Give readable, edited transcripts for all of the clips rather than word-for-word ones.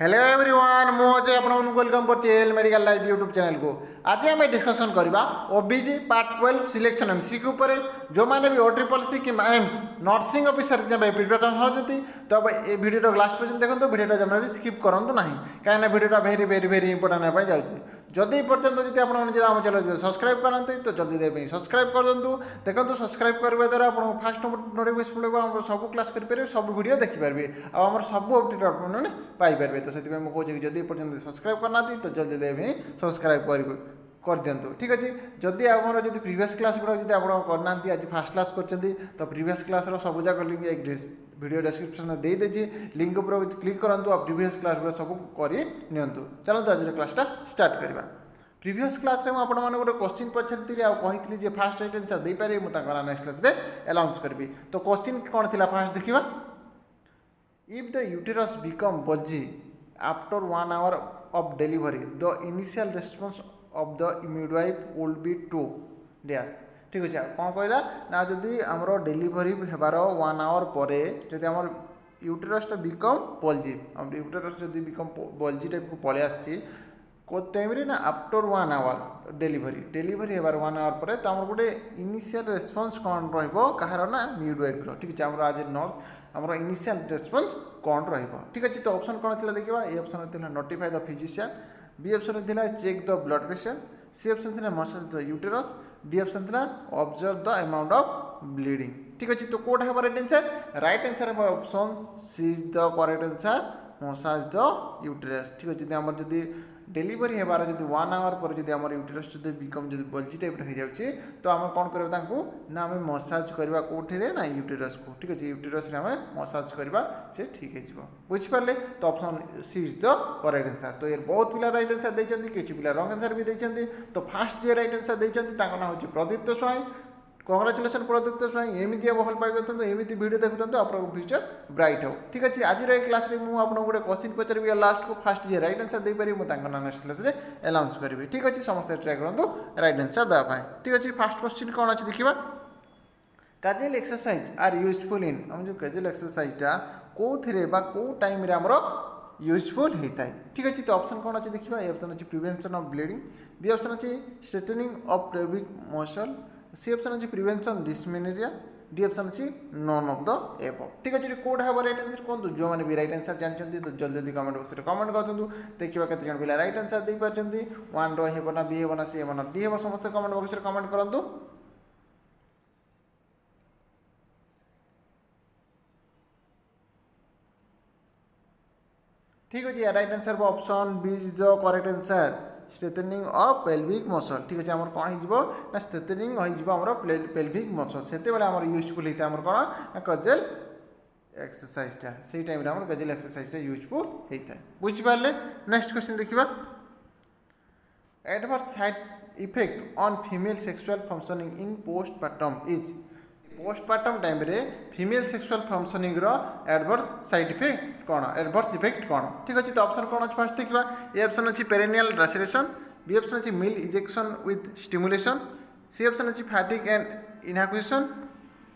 Hello everyone मुझे आपको welcome कर मेडिकल लाइफ यूट्यूब चैनल को। आज आम डिस्कसन करवा ओबीजी पार्ट 12 सिलेक्शन एमसीक्यू उपर जो मैंने भी ओट्रिपल कि एम्स नर्सिंग ऑफिसर प्रिपरेशन होती तो अब ये वीडियो लास्ट पर्यटन देखो वीडियो जमा भी स्किप करूँ ना कहीं वीडियो भेरी भेरी भेरी इंपोर्टाट है जाऊँगी जदि पर्यटन जी आप आम चैनल सब्सक्राइब करते तो जल्दी सब्सक्राइब कर दिंतु देखो सब्सक्राइब करने द्वारा आप फास्ट नोटिफिकेशन मिले सब क्लास करेंगे सब वीडियो देखिपारे आम सब अपडेट आपने पाइपर तो से मुझे जदि पर्यटन सब्सक्राइब करना तो जल्दी सब्सक्राइब कर दिंतु ठीक अच्छे जदि आम जो प्रीवियस क्लास गुड़ा जब आप करना आज फास्ट क्लास कर तो प्रीवियस क्लास सब जाक लिंक एक वीडियो डिस्क्रिप्शन में दे देती लिंक उपर क्लिक करूँ और प्रीवियस क्लास गुड़ा सब कर नियंतु चलते आज क्लासटा स्टार्ट करवा। प्रीवियस क्लास रे आपण माने गोटे क्वेश्चन पछरती आ कहितली जे फास्ट राइट आंसर दे पारे मु ताकर नेक्स्ट क्लास रे अनाउंस करबी। तो क्वेश्चन कोन थिला फास्ट देखिबा if the uterus become bulgy after 1 hour of delivery the initial response of the midwife would be to dash ठीक अछि कोन कहला ना जदी हमरो डिलीवरी हेबार 1 hour परे जदी हमर यूटेरस बिकम बल्जी हम यूटेरस जदी बिकम बल्जी टाइप को पळे आछि को टाइम रे ना आफ्टर 1 hour डिलीवरी हेबार 1 hour पर तो हमर गोटे इनिशियल रेस्पॉन्स कौन रहिबो कहार ना मिडवाइफ रो ठीक अछि हमर आज नर्स हमर इनिशियल रेस्पॉन्स कौन रहिबो ठीक अछि। तो ऑप्शन कौन थिला देखिबा ए ऑप्शन थिला notify the physician B option थिला check the blood pressure C option थिला massage the uterus D option थिला observe the amount of bleeding ठीक अछि। तो कोड है राइट आंसर है option C is the correct answer massage the uterus ठीक अछि। हमर जदी डिलीवरी हेबार जब 1 hour पर जब आम यूटेरस जो बिकम जो बल्जी टाइप हो जाए तो आम कौन करवा ना आम मसाज करवा कौटे ना यूटेरस को ठीक अच्छे यूटेरस आम मसाज करवा से ठीक है बुझिपारे। तो option C is the correct answer. तो ये बहुत पिला राइट आंसर देते किसी पिला रंग आंसर भी देते। तो फास्ट जे राइट आंसर देते ना हूँ प्रदीप्त स्वाई कंग्राचुलेसन प्रदीप्त स्वाई एमती भल पाइबा तो एमती वीडियो देखते आप फ्यूचर ब्राइट हो ठीक अच्छे। आज क्लास में मुझे गोटे क्वेश्चन पचारि लास्ट को फास्ट जी राइट आंसर दे पारि नेक्स्ट क्लास में अनाउंस करी ठीक अच्छे समस्त ट्राए करूँ राइट आंसर देवाई ठीक अच्छे। फास्ट क्वेश्चन कौन अच्छे देखा casual exercise are useful in हम जो कैजुअल एक्सरसाइजटा कौन कौ टाइम आमर यूजफुल होता है ठीक अच्छे। तो ऑप्शन कौन अच्छे देखा ए ऑप्शन अच्छे prevention of bleeding B option अच्छे strengthening of pelvic muscle C option अच्छे प्रिवेंशन डिस्मेनोरिया डी ऑप्शन अच्छी नॉन ऑफ द एबव ठीक अच्छे। कोड है राइट आंसर कहूँ जो मैंने भी राइट आंसर जानते तो जल्दी जल्दी कमेंट बॉक्स में कमेंट कर दिंतु देखिए केते जन पिला राइट आंसर दे पारछंती 1 रो हेबो ना बी हेबो ना सी हेबो ना डी हेबो समस्त कमेंट बॉक्स में कमेंट करंतु। ठीक अच्छे right answer option b is the correct answer strengthening of pelvic muscle ठीक अच्छे आम कौन हो स्ट्रेटनिंग होमर पेल्विक मसल से यूजफुल होता है कौन कैजुअल एक्सरसाइजटा से टाइम कैजुअल एक्सरसाइजटा यूजफुल होता है बुझिपारे। नेक्स्ट क्वेश्चन देखा adverse side effect on female sexual functioning in postpartum is postpartum time रे फीमेल सेक्सुअल फंक्शनिंग रो एडवर्स साइड इफेक्ट कौन एडवर्स इफेक्ट कौन ठीक अच्छे। तो ऑप्शन कौन अच्छे फास्ट देखा ए ऑप्शन अच्छी पेरेनियल लैसेरेशन बी ऑप्शन अच्छी milk ejection with stimulation C option अच्छी फैटिक एंड इनहाक्यूशन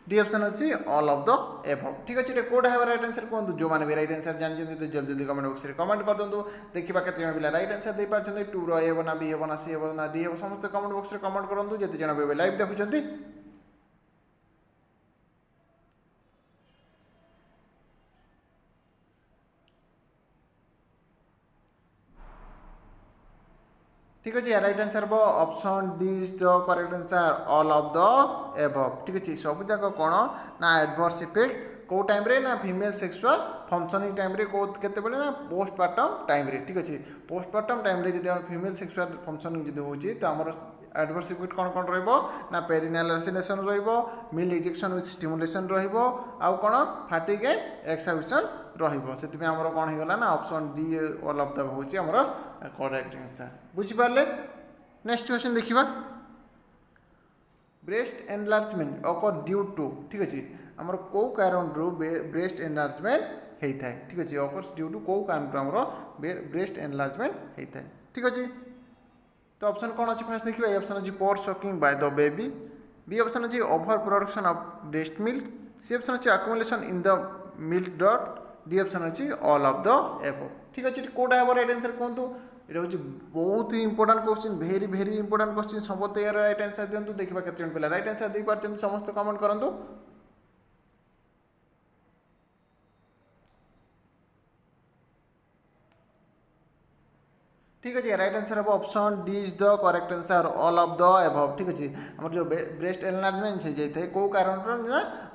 डी ऑप्शन अच्छी ऑल ऑफ द एबव ठीक अच्छे। कोड है राइट आंसर कहूँ जो मैंने भी राइट आंसर जानते तो जल्दी जल्दी कमेंट बॉक्स में कमेंट कर दिंतु देखा केते पिला राइट आंसर दे पारछंती 2 रो हेबो ना बी हेबो ना सी हेबो ना डी हेबो समस्त कमेंट बॉक्स में कमेंट करंतु जति जण भी लाइव देखुछंती। ठीक अच्छे right answer option D is the correct answer all of the above ठीक अच्छे। सब जाक कौन ना एडवर्स इफेक्ट कौ टाइम रे ना फीमेल सेक्सुअल फंक्शनिंग टाइम रे केते ना पोस्टपार्टम टाइम रे ठीक अच्छे। पोस्टपार्टम टाइम रे जब फीमेल सेक्सुअल फंक्शनिंग जब होची तो आमर एडवर्स इफेक्ट कौन कौन रहिबो ना पेरिनियल लैसेरेशन रहिबो मिल इंजेक्शन विथ स्टिमुलेशन रहिबो आउ कौन फैटिक एंड एक्साइटेशन रहिबो से आमर कौन हो गला ना option d all of the होची आमर करेक्ट आंसर बुझिपारे। नेक्स्ट क्वेश्चन देखिबा breast enlargement occur due to ठीक अच्छे आमर कौ कारण रू ब्रेस्ट एनलार्जमेंट होता है ठीक अच्छे अकर ड्यू टू कौ कारण आमर ब्रेस्ट एनलार्जमेंट होता है ठीक अच्छे। तो ऑप्शन कौन अच्छे फास्ट देखिए ए ऑप्शन अच्छे poor sucking by the baby B option अच्छे over production of breast milk C option अच्छे अक्युमुलेशन इन द मिल्क डॉट डी ऑप्शन अच्छी ऑल ऑफ द एबव ठीक अच्छे कौटा हे राइट आंसर कहतु ये हूँ बहुत ही इंपोर्टाट क्वेश्चन भेरी भेरी इंपोर्टाट क्वेश्चन समस्त यार राइट आंसर दिंतु देखा केते पिला राइट आंसर दे पार्छ समस्त कमेंट करूँ ठीक अच्छे राइट आंसर हम option D is the correct answer all of the above ठीक अच्छे आम जो ब्रेस्ट एनलार्जमेंट हो जाए कौ कारण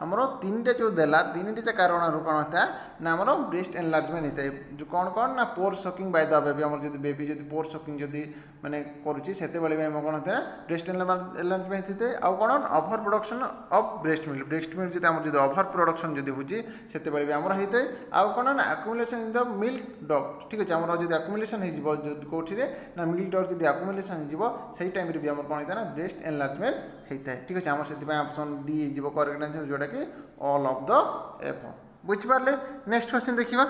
आमर तीन टे जो देला तीन टे कारण कौन होता है ना आमर ब्रेस्ट एनलार्जमेंट होता है जो कौन कौन ना पोर सकिंग बाय द बेबी आम जो बेबी जो पोर सकिंग जदि माने करुच्ची से कौन होता है ब्रेस्ट एनलार्जमेंट होता है आउ कौन over production of breast milk जो आम जो ओभर प्रोडक्शन जो होती से आमर होता है आउ कौन ना आक्युमुलेशन इन द मिल्क डक्ट ठीक अच्छे आमर जो आक्युमुलेशन हो कौटे ना मिल्क डक्ट जो आक्युमुलेशन हो टाइम भी आम कौन होता है ना ब्रेस्ट एनलार्जमेंट होता है ठीक अच्छे आम से ऑप्शन डी हो करेक्ट आंसर जोटा कि ऑल ऑफ द एबव बुझिपारे नेक्स्ट क्वेश्चन देखिए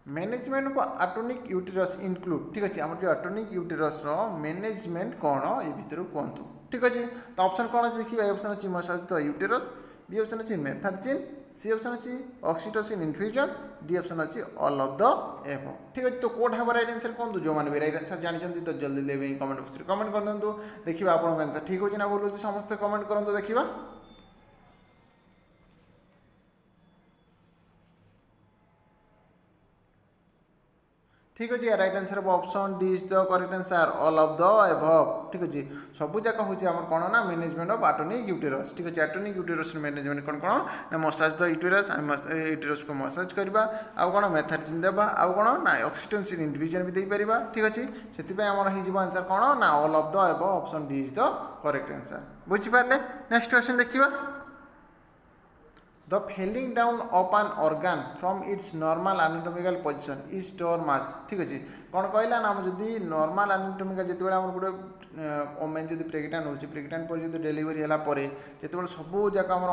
management of atonic uterus include ठीक अच्छे आम जो एटॉनिक यूटेरस मैनेजमेंट कौन ये भितर कहतु ठीक अच्छे तो ऑप्शन कौन अच्छे देखिए ऑप्शन अच्छी massage the uterus b option अच्छी मेथार्जिन सी ऑप्शन अच्छी ऑक्सीटोसिन इन्फ्यूजन डी ऑप्शन अच्छी ऑल ऑफ द एबव ठीक है तो कोड है राइट आंसर कहतु जो मैंने भी राइट आंसर जानते तो जल्दी देवे कमेंट बॉक्स में कमेंट कर दिखाँ देखिए आपको आंसर ठीक हो ना भूल समस्त कमेंट करूँ देखिए ठीक अच्छे राइट आंसर हम option D is the correct answer all of the above ठीक अच्छे सबू जाक हूँ आम कौन ना मैनेजमेंट ऑफ एटॉनिक यूटेरस ठीक अच्छे एटॉनिक यूटेरस मैनेजमेंट कौन कौन ना मसाज द यूटेरस यूटेरस को मसाज करवा आउ कौन मेथार्जिन देवा आउ कौन ना ऑक्सीटोसिन इन्फ्यूजन भी देपर ठीक अच्छे से आमर हो आंसर कौन ना all of the above option D is the correct answer बुझिपारे नेक्स्ट क्वेश्चन देखिए The falling down of an organ from its normal anatomical position is termed as ठीक अच्छे कौन कहला ना जदि नॉर्मल एनाटॉमिकल जिते आम गोटे ओमेन जब प्रेगनेंट हो प्रेगनेंट पर जो डेलीवरी है जिते सबू जाक आम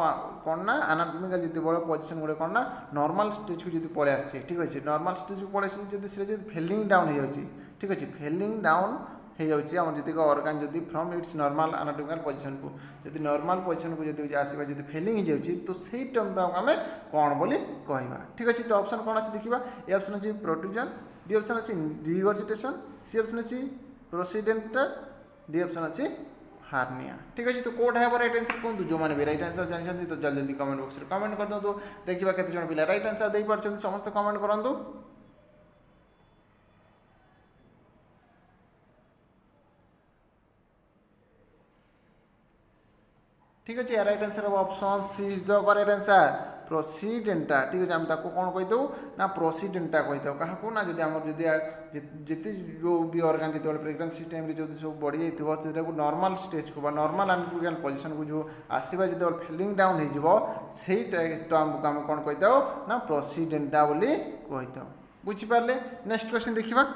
कौन ना एनाटॉमिकल जिते पोजिशन गोटे कौन ना नॉर्मल स्टेज को जो पलि आसी ठीक अच्छे नॉर्मल स्टेज को पलि जब फेलिंग डाउन हो ठीक अच्छे फेलिंग डाउन हो जाम जी अर्गान जब from it's normal anatomical position को जब नॉर्मल पोजिशन को जब आसवा जब फेलिंग हो जाए तो सही टर्म आम कौन बोली कहवा ठीक अच्छे तो ऑप्शन कौन अच्छे देखा ए ऑप्शन अच्छी प्रोट्रूजन बी ऑप्शन अच्छी रिगर्जिटेशन सी ऑप्शन अच्छी प्रोसीडेंटल डी ऑप्शन अच्छी हार्निया ठीक अच्छे तो कौट है राइट आंसर कहूँ जो मैंने भी राइट आंसर जानते तो जल्दी जल्दी कमेंट बॉक्स में कमेंट कर दिखाँ देखा केते पिला राइट आंसर दे पार्छ समस्त कमेंट करूँ ठीक अच्छे राइट आंसर हम option C is the correct answer प्रोसीडेंटा ठीक अच्छे आम कौन कहीदे ना प्रोसीडेंटा कहीदे क्या ना जब आम जिते जो भी अर्गान जो प्रेगनेंसी टाइम जो सब बढ़ी जाइए नॉर्मल स्टेज को नॉर्मल एनाटॉमिकल पोजिशन को जो आसवा जो फेलिंग डाउन हो टर्म को आम कौन कहीदे ना प्रोसीडेंटा बोली कहीदे बुझिपारे नेक्स्ट क्वेश्चन देखिए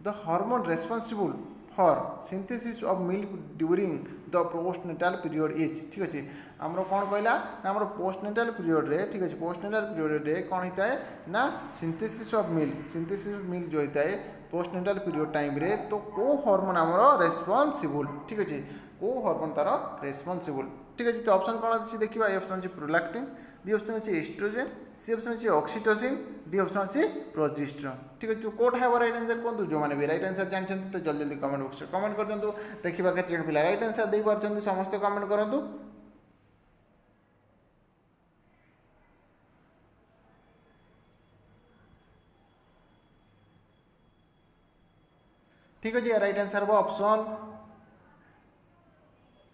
the hormone responsible for synthesis of milk during the postnatal period is ठीक अच्छे आम कौन कहला ना आम पोस्टनेटाल पीरियड रे ठीक अच्छे पोस्टनेटाल पीरियड रे कौन होता है ना सिंथेसिस ऑफ मिल्क जो होता है पोस्टनेटाल पीरियड टाइम रे तो को हार्मोन आमर रेस्पॉन्सिबल ठीक अच्छे को हार्मोन तार रेस्पॉन्सिबल ठीक अच्छे तो ऑप्शन कौन अच्छे देखिए ए ऑप्शन अच्छे प्रोलैक्टिन बी ऑप्शन अच्छे एस्ट्रोजेन सी ऑप्शन अच्छे ऑक्सीटोसिन डी ऑप्शन अच्छे प्रोजेस्टेरोन ठीक है तो कोड है राइट आंसर कहतु जो मैंने भी राइट आंसर जानते तो जल्दी जल्दी कमेंट बॉक्स में कमेंट कर दिखाँ देखा केते पिला राइट आंसर दे पार्छ समस्त कमेंट करूँ ठीक अच्छे राइट आंसर हम option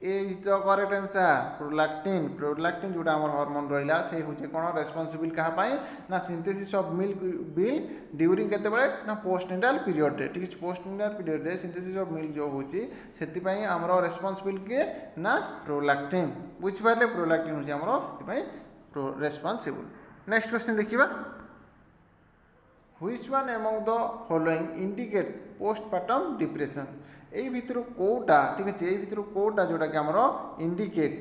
A is the correct answer prolactin जोटा आम हार्मोन रहा से हूँ कौन रेस्पॉन्सिबल क्या ना सिंथेसिस ऑफ मिल्क ड्यूरिंग केते ना पोस्टनेटाल पीरियड रे ठीक है पोस्टनेटाल पीरियड रे सिंथेसिस ऑफ मिल्क जो होची से आमर रेस्पॉन्सिबल किए ना प्रोलैक्टिन बुझिपारे प्रोलैक्टिन हूँ आमर रेस्पॉन्सिबल नेक्स्ट क्वेश्चन देखिए which one among the following indicate postpartum depression यही भितर कोटा ठीक अच्छे यही भितर कोटा जोटा कि आमर इंडिकेट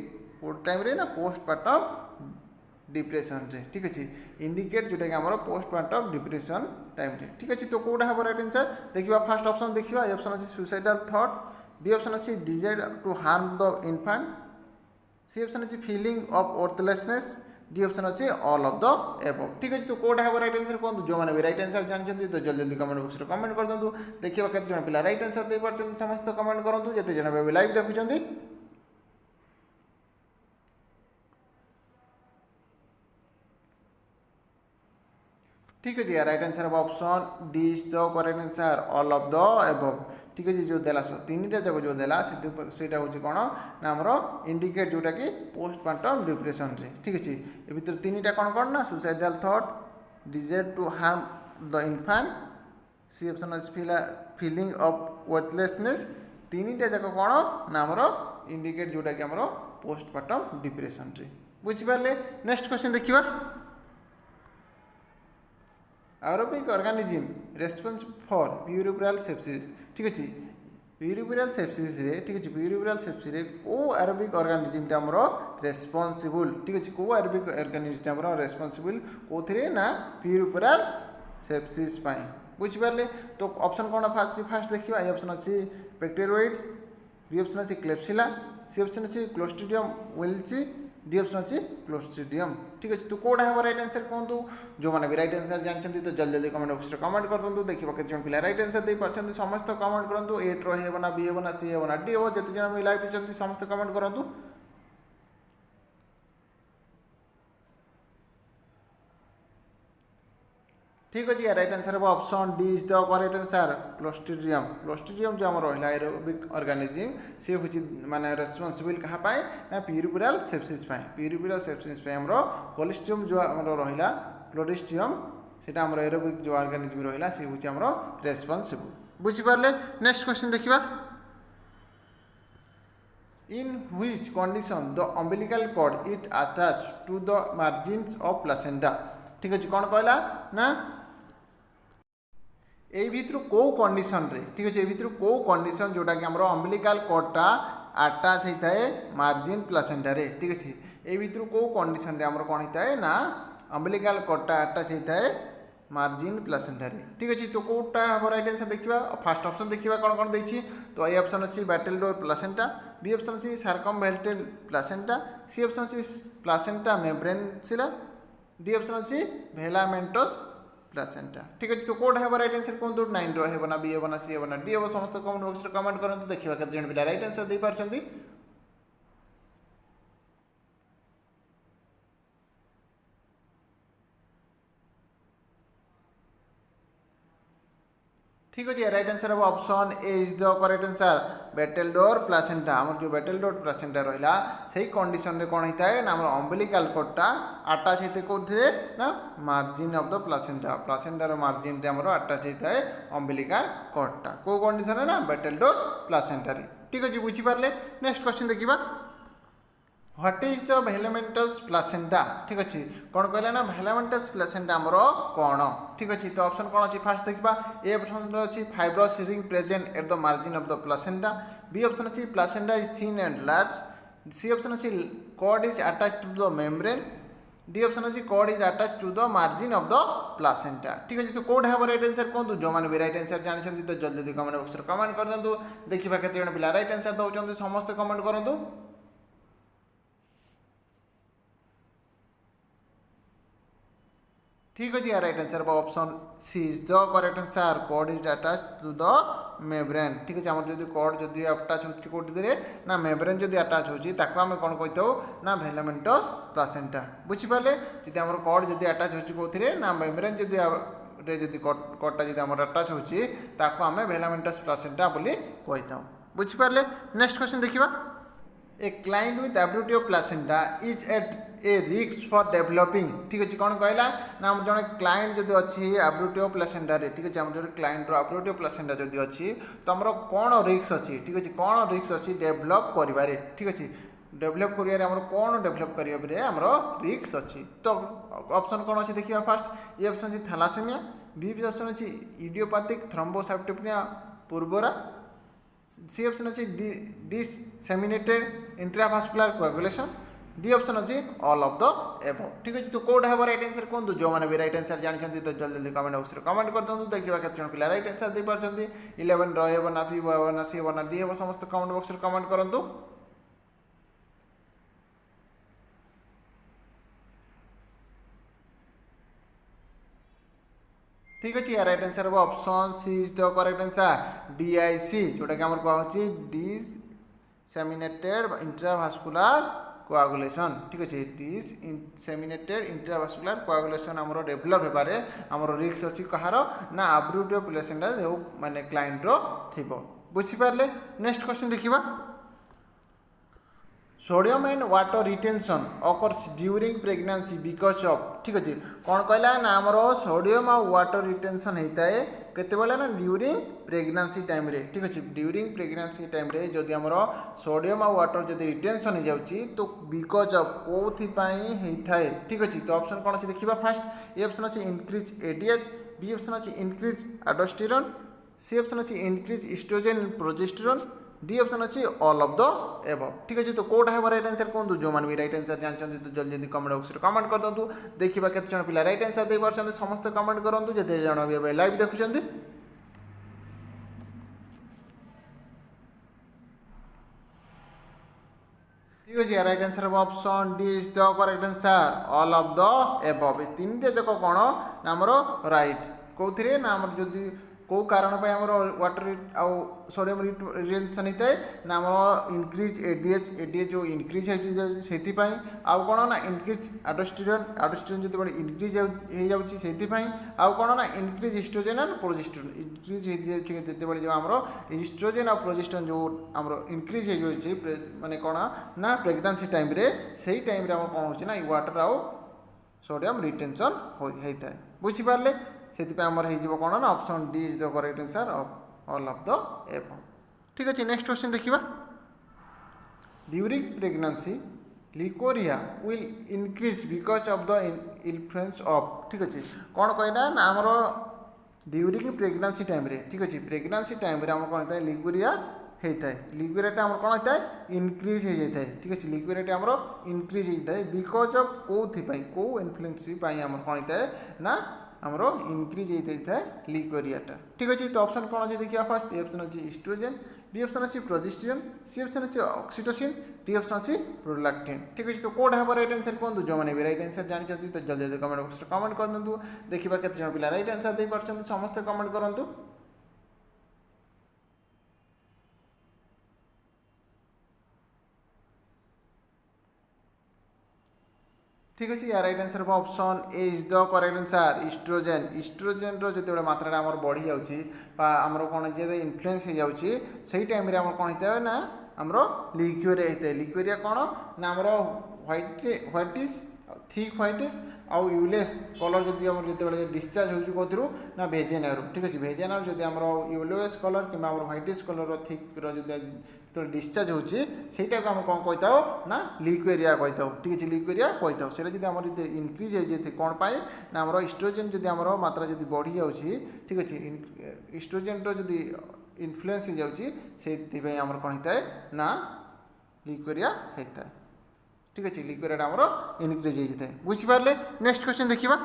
टाइम रे ना पोस्टपार्टम डिप्रेशन रे ठीक अच्छे इंडिकेट जोटा कि आमर पोस्टपार्टम डिप्रेशन टाइम रे ठीक अच्छे तो कोटा है राइट आंसर देखिए फर्स्ट ऑप्शन देखिए ए ऑप्शन अच्छे सुसाइडल थॉट बी ऑप्शन अच्छे desire to harm the infant C option अच्छे feeling of worthlessness D option अच्छे ऑल ऑफ द एबव। ठीक अच्छे तो कौटा है रईट आंसर कहूँ जो मैंने भी रईट आंसर जानते तो जल्दी जल्दी कमेंट बॉक्स में कमेंट कर दूँ। देखिए केते जन पिला रईट आंसर दे पारछन समस्त कमेंट करूँ जिते जन भी लाइव देखुं। ठीक अच्छे रईट आंसर हम option D is the correct answer all of the above. ठीक अच्छे जो देला तीन टा जाक जो देला सेटा हूँ कौन ना आमर इंडिकेट जोटा कि पोस्टमार्टम डिप्रेशन रे। ठीक अच्छे ए भर तीन टा कौन कौन ना suicidal thought, desire to harm the infant, C option अच्छे फीलिंग ऑफ वर्थलेसनेस। तीन टा जाक कौन ना आमर इंडिकेट जोटा कि आमर पोस्टमार्टम डिप्रेशन रे। बुझिपारे। नेक्स्ट क्वेश्चन देखिए aerobic organism responsible for puerperal sepsis. ठीक अच्छे प्यूरिब्रल सेप्सिस रे। ठीक अच्छे प्यूरिब्रल सेप्सिस रे को एरोबिक ऑर्गेनिज्म टा हमरो रेस्पॉन्सिबल। ठीक अच्छे को एरोबिक ऑर्गेनिज्म टा हमरो रेस्पॉन्सिबल कोथिरे ना प्यूरिब्रल सेप्सिस पाई। बुझि पारले तो ऑप्शन कोन फास्ट देखिबा ए ऑप्शन अछि बैक्टीरियोइड्स, बी ऑप्शन अछि क्लेप्सिला, सी ऑप्शन अछि क्लोस्ट्रिडियम वेल्ची, डी ऑप्शन अच्छे क्लोस्ट्रिडियम। ठीक अच्छे तो कौटा है रईट आंसर कहूँ जो मैंने भी रईट आंसर जानते तो जल्दी जल्दी कमेंट बॉक्स में कमेंट कर दूँ। देखिए केते जन पिला रईट आंसर दे पारछन समस्त कमेंट करूँ। ए रो ना बी हे ना सी हे ना डी हे जिते जन भी लाइव होती समस्त कमेंट करूँ। ठीक अच्छे रईट आंसर हम option D is the correct answer Clostridium. Clostridium जो आम रहा एरोबिक ऑर्गेनिज्म सी हूँ माने रेस्पॉन्सिबल क्या ना प्यूरिब्रल सेप्सिस। प्यूरिब्रल सेप्सिस आम कोलेस्ट्रियम जो आम रहा क्लोस्ट्रिडियम सेटा आम एरोबिक जो ऑर्गेनिज्म रहा सी हूँ आम रेस्पॉन्सिबल। बुझिपारे। नेक्स्ट क्वेश्चन देखिए in which condition the umbilical cord it attach to the margins of placenta. ठीक अच्छे कौन कहला ना यही भितर कौ कंडीशन रे। ठीक अच्छे भितर कौ कंडीशन जोटा कि आमर अम्बिलिकल कॉर्डटा अटैच होता है मार्जिन प्लासेंटा रे। ठीक अच्छे यही भितर कौ कंडीशन रे आमर कौन होता है ना अम्बिलिकल कॉर्डटा अटैच होता है मार्जिन प्लासेंटा रे। ठीक अच्छे तो कौटा हम राइट आंसर देखिए फास्ट ऑप्शन देखिए कौन कौन देखिए तो ए ऑप्शन अच्छी बैटेल डोर प्लासेंटा, बी ऑप्शन अच्छी सार्कमवेल्टेड प्लासेंटा, सी ऑप्शन अच्छी प्लासेंटा मेम्ब्रेनसिला, डी ऑप्शन अच्छी भेलामेंटस प्लासेंटा। ठीक है तो कौट है राइट आंसर कहूँ 9 रो ना बी हे ना सी हे ना डी हे समस्त कमेंट बॉक्स में कमेंट करूँ। देखिए केते जन पिला राइट आंसर दे पारछंती। ठीक अच्छे राइट आंसर हम option A is the correct answer battledore placenta. आम जो बैटेल डोर प्लासेंटा रहा से कंडीशन रे कौन होता है ना अम्बिलिकल कॉर्डटा अटैच होते कौन ना मार्जिन ऑफ द प्लासेंटा। प्लासेंटार मार्जिन रे आमर अटैच होता है अम्बिलिकल कॉर्डटा को कंडीशन ना बैटेल डोर प्लासेंटा रे। ठीक अच्छे बुझिपारे। नेक्स्ट क्वेश्चन देखिए व्हाट इज द भेलामेंटस प्लासेंटा। ठीक अच्छे कौन कहला ना भेलामेंटस प्लासेंटा आमर कौन। ठीक अच्छे तो ऑप्शन कौन अच्छी फास्ट देखा ए ऑप्शन अच्छी fibrous ring present at the margin of the placenta, B option अच्छी placenta is thin and large, C option अच्छी cord is attach to the membrane, D option अच्छी cord is attach to the margin of the placenta. ठीक अच्छे तो कौट है right answer कहूँ जो मैंने भी राइट आंसर जानते तो जल्दी जल्दी कमेंट बॉक्स में कमेंट कर दूँ। देखिए केते जन पिला राइट आंसर दौरान समस्त कमेंट करूँ। ठीक अच्छे right answer option C is the correct answer cord is attach to the membrane. ठीक अच्छे आम जो कॉर्ड जदि अटैच होती कौटे ना मेम्ब्रेन जदि अटैच होती आम कौन कही ना भेलामेंटस प्लासेंटा। बुझिपारे जी आम कॉर्ड जदि अटैच होती कौन ना मेम्ब्रेन जदि कॉर्डटा जदि आम अटैच होती आम भेलामेंटस प्लासेंटा बोली कही था। बुझिपारे। नेक्स्ट क्वेश्चन देखिए a client with abruptio of placenta is at a risk for developing. ठीक अच्छे कौन कहला ना आम जन क्लाइंट जदि अच्छी एब्यूटी ऑफ प्लासेंटा रे। ठीक अच्छे आम जो क्लाइंट एब्यूटी ऑफ प्लासेंटा जदि अच्छी तो आमर कौन रिस्क अच्छी। ठीक अच्छे कौन रिस्क अच्छी डेभलप करिबारे। ठीक अच्छे डेभलप करिबारे आमर कौन डेभलप करिबारे आमर रिस्क अच्छी तो ऑप्शन कौन अच्छी देखिए फास्ट ए ऑप्शन अच्छी थैलासेमिया, बी ऑप्शन अच्छी इडियोपैथिक थ्रोम्बोसाइटोपेनिया पुर्वरा, सी ऑप्शन अच्छी disseminated intravascular coagulation, D option अच्छी ऑल ऑफ द एबव। ठीक अच्छे तो कौट है राइट आंसर कहूँ जो मैंने भी राइट आंसर जानते तो जल्दी जल्दी कमेंट बॉक्स में कमेंट कर दूँ। देखिए केते जन पिला राइट आंसर दे पारछंती 11 रो ना बी ना सी ना डी हे समस्त कमेंट बॉक्स में कमेंट करूँ। ठीक अच्छे राइट आंसर हम option C is the correct answer DIC जोटा कि आमर कह डिससेमिनेटेड इंट्राभास्कुलर कोआगुलेशन ठीक अच्छे डिससेमिनेटेड इंट्राभास्कुलर कोआगुलेशन आमर डेभलप होबारे आमर रिस्क अच्छी कहार ना आब्रुटिव प्लेसेंटा जो माने क्लाइंट रो थिबो बुझिपारले। नेक्स्ट क्वेश्चन देखिबा sodium and water retention occurs during pregnancy because of ठीक अच्छे कौन कहला ना आमर सोडियम और वाटर रिटेंशन होता है केतेबेले ना ड्यूरिंग प्रेगनेंसी टाइम रे ठीक अच्छे ड्यूरिंग प्रेगनेंसी टाइम रे जदि आमर सोडियम और वाटर जदि रिटेंशन हो जाउची तो बिकॉज ऑफ कोथि पई हेता है ठीक अच्छे। तो ऑप्शन कौन अच्छे देखिबा फास्ट ए ऑप्शन अच्छे इंक्रीज एडीएच बी ऑप्शन अच्छे इंक्रीज एल्डोस्टेरोन सी ऑप्शन अच्छे increase estrogen progesterone d option अच्छी ऑल ऑफ द एबव ठीक अच्छे। तो कोटा है राइट आंसर कहूँ जो मैंने भी राइट आंसर जानते तो जल्दी जल्दी कमेंट बॉक्स में कमेंट कर दूँ देखा केते जन पिला राइट आंसर दे पारछन समस्त कमेंट करूँ जिते जन भी लाइव देखुं ठीक अच्छे राइट आंसर हम option D is the correct answer all of the above तीन टे जाक कौन ना आमर राइट कौन ना आम जदि कौ कारण आमर वाटर आउ सोडियम रिटेंशन होता है ना आम इनक्रीज एडीएच जो इनक्रीज से आउ कौन ना इनक्रीज एल्डोस्टेरोन जो इनक्रीज हो आउ कौन ना increase estrogen and progesterone increase जो जो आमर एस्ट्रोजन और प्रोजेस्टेरोन जो आमर इनक्रीज हो माने कौन ना प्रेगनेंसी टाइम रे सही टाइम रे आम कौन हो वाटर आउ सोडियम रिटेंशन होता है बुझिपारे से आमर हो कौन ना option D is the correct answer of all of the above ठीक अच्छे। नेक्स्ट क्वेश्चन देखिबा during pregnancy leucorrhoea will increase because of the influence of ठीक अच्छे कौन कहना ना आमर ड्यूरिंग प्रेगनेंसी टाइम रे ठीक अच्छे प्रेगनेंसी टाइम रे आमर कौन होता है लिकोरिया होता है लिक्विडिटी आमर कौन होता है इनक्रीज हो जाता है ठीक अच्छे लिक्विडिटी आमर इनक्रीज होता है बिकॉज ऑफ कौ इन्फ्लुएंस आमर कौन होता है ना आमर इनक्रीज होता है लिकोरियाटा ठीक अच्छे। तो ऑप्शन कौन अच्छे देखिए फास्ट ए ऑप्शन अच्छे एस्ट्रोजन बी ऑप्शन अच्छे प्रोजेस्टेरोन सी ऑप्शन अच्छे ऑक्सीटोसिन डी ऑप्शन अच्छे प्रोलैक्टिन ठीक अच्छे। तो कोड है राइट आंसर कहूँ जो मैंने भी राइट आंसर जानते तो जल्दी जल्दी कमेंट बॉक्स में कमेंट कर दूँ देखा केते जन पिला राइट आंसर दे पारछन समस्त कमेंट करूँ ठीक अच्छे यार right answer option A is the correct answer oestrogen जो मात्रा आमर बढ़ी जामर कौन जो इन्फ्लुएंस हो जाऊँगी से टाइम कौन होता है ना आमर लिक्विरिया होता है लिक्विरिया कौन ना आमर व्हाइटिश थिक व्हाइटिश आउ यूलेस कलर जब आम जो डिस्चार्ज हो ना भेजेनार ठीक अच्छे भेजेनार जब आम यूलेस कलर कि व्हाइटिश कलर थिक जो डिस्चार्ज होटा को आम कौन कहता ना लिक्वेरिया कहता ठीक अच्छे लिक्वेरिया कहता से आम इनक्रीज हो कौन पाए ना आम इस्ट्रोजेन जब आम मात्रा जब बढ़ी जाऊँगी ठीक अच्छे इस्ट्रोजेन जब इन्फ्लुएंस हो जाऊँगी आम कौन होता है ना लिक्वेरिया होता है ठीक अच्छे लिक्विड आमर इनक्रीज होता है बुझिपारे। नेक्स्ट क्वेश्चन देखिबा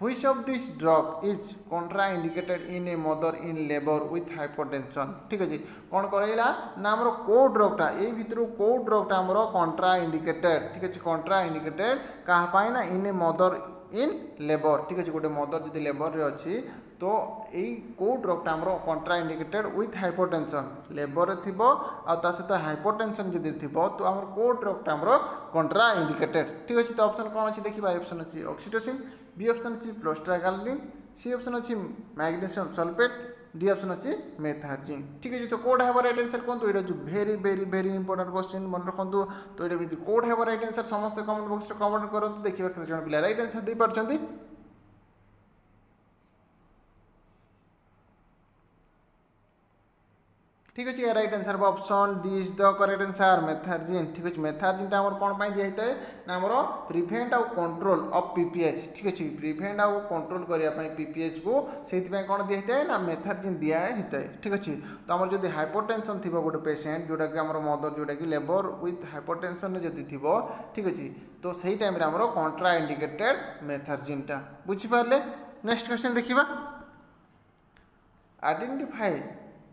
which of this drug is कंट्रा indicated in a mother in labour with hypertension ठीक अच्छे कौन कहला ना आमर को ड्रगटा ये भितर को ड्रगटा आमर कंट्रा इंडिकेटेड ठीक अच्छे कंट्रा इंडिकेटेड क्या ना इन ए मदर इन लेबर ठीक अच्छे गोटे मदर जो लेबर अच्छी तो यही को ड्रगटा आमर कंट्रा इंडिकेटेड विथ हाइपरटेंशन लेबर थी सहित हाइपरटेंशन जदि थी तो आम को ड्रगटा आमर कंट्रा इंडिकेटेड ठीक अच्छे। तो ऑप्शन कौन अच्छे देखिए ऑप्शन अच्छी ऑक्सीटोसिन बी ऑप्शन अच्छी प्रोस्टाग्लैंडिन सी ऑप्शन अच्छी मैग्नीशियम सल्फेट डी ऑप्शन अच्छी मेथार्जिन ठीक है। तो कोड है राइट आंसर कहूँ ये जो भेरी भेरी भेरी इंपोर्टेंट क्वेश्चन मन रखु तो ये कोड है राइट आंसर समस्त कमेंट बॉक्स में कमेंट करूँ देखिए केते जन पिला राइट आंसर दे पारछंती ठीक अच्छे right answer option D is the correct answer Methergine ठीक अच्छे मेथार्जिन आमर कौन पाई दिया है ना आमर प्रिभेंट आउ कंट्रोल ऑफ पीपीएच ठीक अच्छे प्रिभेंट आउ कंट्रोल करने पीपीएच को से कौन दिया है ना मेथार्जिन दिया होता है ठीक अच्छे। तो आमर जो हाइपरटेंशन थी गोटे पेसेंट जोटा कि आमर मदर जोटा कि लेबर विथ हाइपरटेंशन जदि थी ठीक अच्छे तो सही टाइम आमर कंट्रा इंडिकेटेड मेथार्जिनटा बुझिपारे। नेक्स्ट क्वेश्चन देखिबा identify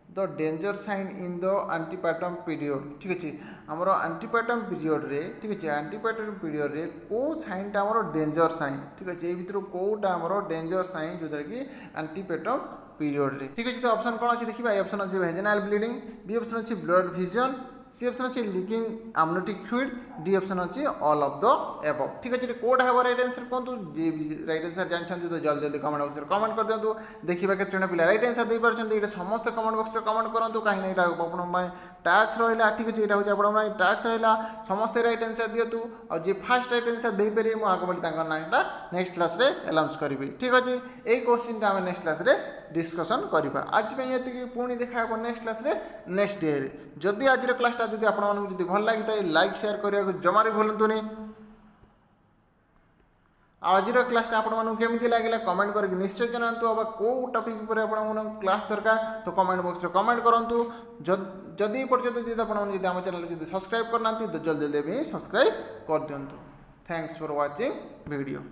the danger sign in the antepartum period ठीक अच्छे आमर एंटीपार्टम पीरियड रे ठीक अच्छे एंटीपार्टम पीरियड रे को साइनटा आमर डेंजर साइन ठीक अच्छे ये भितर कोटा आमर डेंजर साइन जो कि एंटीपार्टम पीरियड रे ठीक अच्छे तो ऑप्शन कौन अच्छे देखिए ऑप्शन अच्छे वेजिनल ब्लीडिंग बी ऑप्शन अच्छे ब्लड विजन सी ऑप्शन अच्छे leaking amniotic fluid D option अच्छे ऑल ऑफ द एबव ठीक अच्छे कोड है राइट आंसर कहतु जे राइट आंसर जानते तो जल्दी जल्दी कमेंट बॉक्स में कमेंट कर दिंतु देखा केते जन पिला राइट आंसर दे पारछन्ते ये समस्त कमेंट बॉक्स में कमेंट करंतु कहीं एटा आपण टास्क रहा ठीक अच्छे यहाँ हूँ आप टास्क रहा समस्ते राइट आंसर दिंतु और जी फास्ट राइट आंसर दे पारे मुझे आगे बढ़ी नाटा नेक्स्ट क्लास रे अनाउंस करी ठीक अच्छे यही क्वेश्चन आम नेक्स्ट क्लास रे डिस्कसन करवा आज ये पुणी देखा नेक्स्ट क्लास रे नेक्स्ट डे जदि आज क्लासटा जब आपको भल लगी लाइक शेयर करने को जमा भी भूलुनी आज क्लासटा आपमती लगे कमेंट करके निश्चय जानतु अब कौ टपिक पर क्लास दरकार तो कमेंट बॉक्स में कमेंट करूँ जदि पर्यटन जब आप चैनल सब्सक्राइब करना तो जल्दी जल्दी भी सब्सक्राइब कर दिंतु थैंक्स फॉर वाचिंग वीडियो।